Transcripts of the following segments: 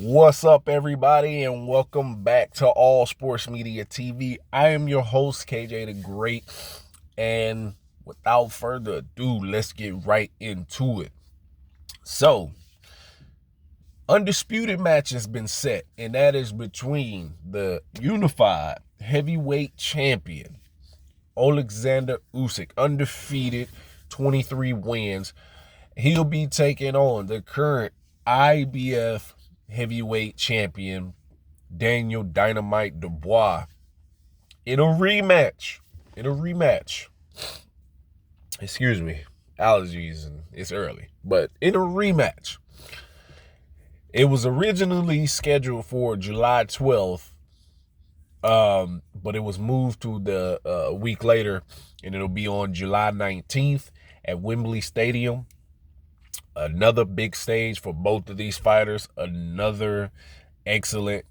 What's up, everybody, and welcome back to All Sports Media TV. I am your host, KJ the Great, and without further ado, let's get right into it. So, undisputed match has been set, and that is between the unified heavyweight champion, Oleksandr Usyk, undefeated, 23 wins. He'll be taking on the current IBF heavyweight champion, Daniel Dynamite Dubois, in a rematch. Excuse me, allergies, and it's early, but in a rematch. It was originally scheduled for July 12th, but it was moved to the week later, and it'll be on July 19th at Wembley Stadium. Another big stage for both of these fighters. Another excellent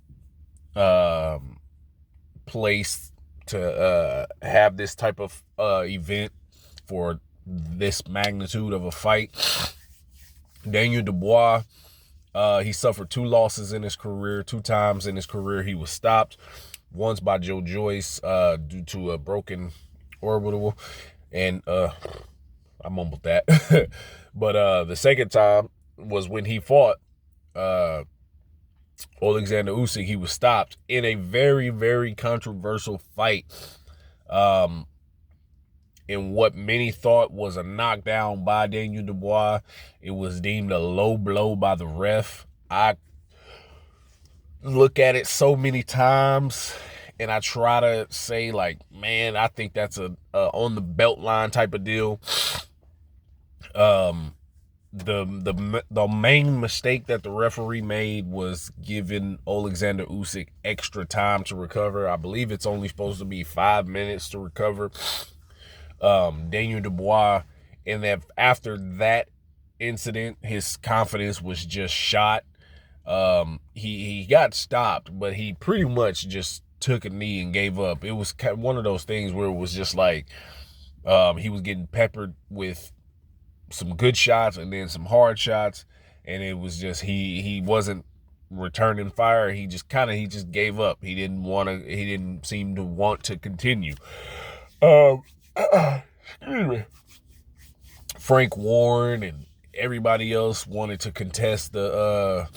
place to have this type of event for this magnitude of a fight. Daniel Dubois, he suffered 2 losses in his career. 2 times in his career he was stopped. Once by Joe Joyce due to a broken orbital, and I mumbled that. But the second time was when he fought Oleksandr Usyk. He was stopped in a very, very controversial fight, in what many thought was a knockdown by Daniel Dubois. It was deemed a low blow by the ref. I look at it so many times, and I try to say, like, man, I think that's a on the belt line type of deal. The main mistake that the referee made was giving Oleksandr Usyk extra time to recover. I believe it's only supposed to be 5 minutes to recover. Daniel Dubois, and that after that incident, his confidence was just shot. He got stopped, but he pretty much just took a knee and gave up. It was kind of one of those things where it was just like he was getting peppered with some good shots and then some hard shots, and it was just he wasn't returning fire. He just gave up. He didn't seem to want to continue. Excuse me. Frank Warren and everybody else wanted to contest the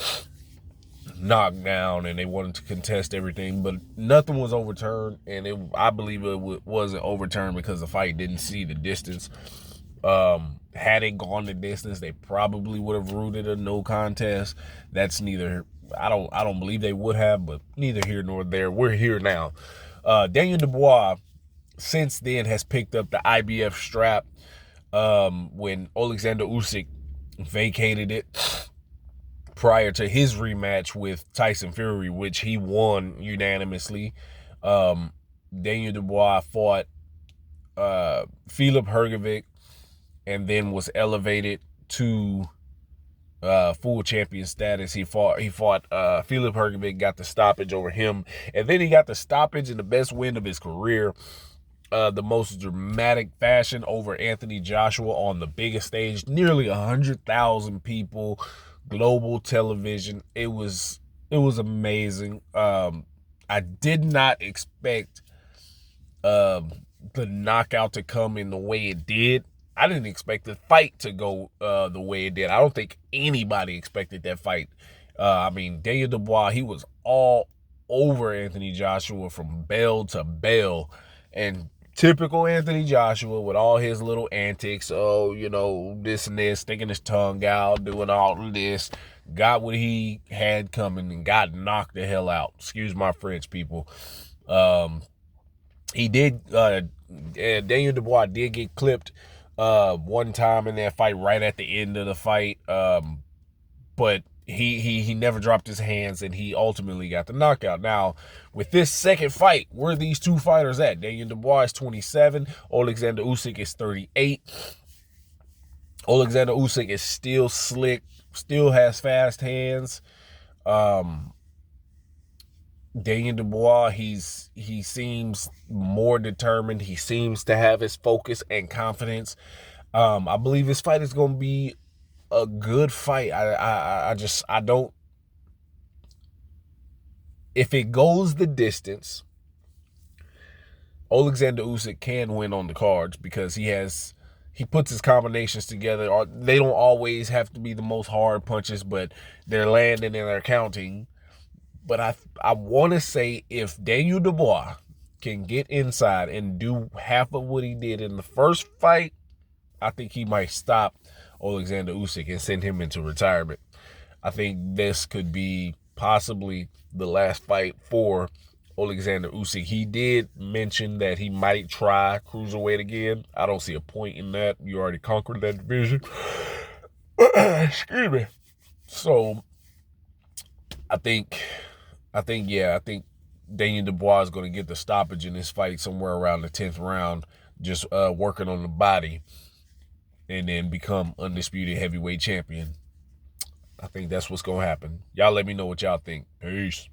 knockdown, and they wanted to contest everything, but nothing was overturned, and I believe it wasn't overturned because the fight didn't see the distance. Had it gone the distance, they probably would have ruled it a no contest. That's neither. I don't believe they would have, but neither here nor there. We're here now. Daniel Dubois since then has picked up the IBF strap when Oleksandr Usyk vacated it prior to his rematch with Tyson Fury, which he won unanimously. Daniel Dubois fought Filip Hrgovic, and then was elevated to full champion status. He fought Filip Hrgovic, got the stoppage over him, and then he got the stoppage in the best win of his career, the most dramatic fashion, over Anthony Joshua on the biggest stage, nearly 100,000 people, global television. It was amazing. I did not expect the knockout to come in the way it did. I didn't expect the fight to go the way it did. I don't think anybody expected that fight. I mean, Daniel Dubois, he was all over Anthony Joshua from bell to bell. And typical Anthony Joshua with all his little antics, this and this, sticking his tongue out, doing all of this, got what he had coming and got knocked the hell out. Excuse my French, people. He did, Daniel Dubois did get clipped one time in that fight right at the end of the fight, but he never dropped his hands, and he ultimately got the knockout. Now, with this second fight, where are these two fighters at? Daniel Dubois is 27, Oleksandr Usyk is 38. Oleksandr Usyk is still slick, still has fast hands. Daniel Dubois, he seems more determined. He seems to have his focus and confidence. I believe this fight is going to be a good fight. I If it goes the distance, Oleksandr Usyk can win on the cards because he puts his combinations together. They don't always have to be the most hard punches, but they're landing and they're counting. But I want to say if Daniel Dubois can get inside and do half of what he did in the first fight, I think he might stop Oleksandr Usyk and send him into retirement. I think this could be possibly the last fight for Oleksandr Usyk. He did mention that he might try cruiserweight again. I don't see a point in that. You already conquered that division. Excuse me. So I think Daniel Dubois is going to get the stoppage in this fight somewhere around the 10th round, just working on the body, and then become undisputed heavyweight champion. I think that's what's going to happen. Y'all let me know what y'all think. Peace.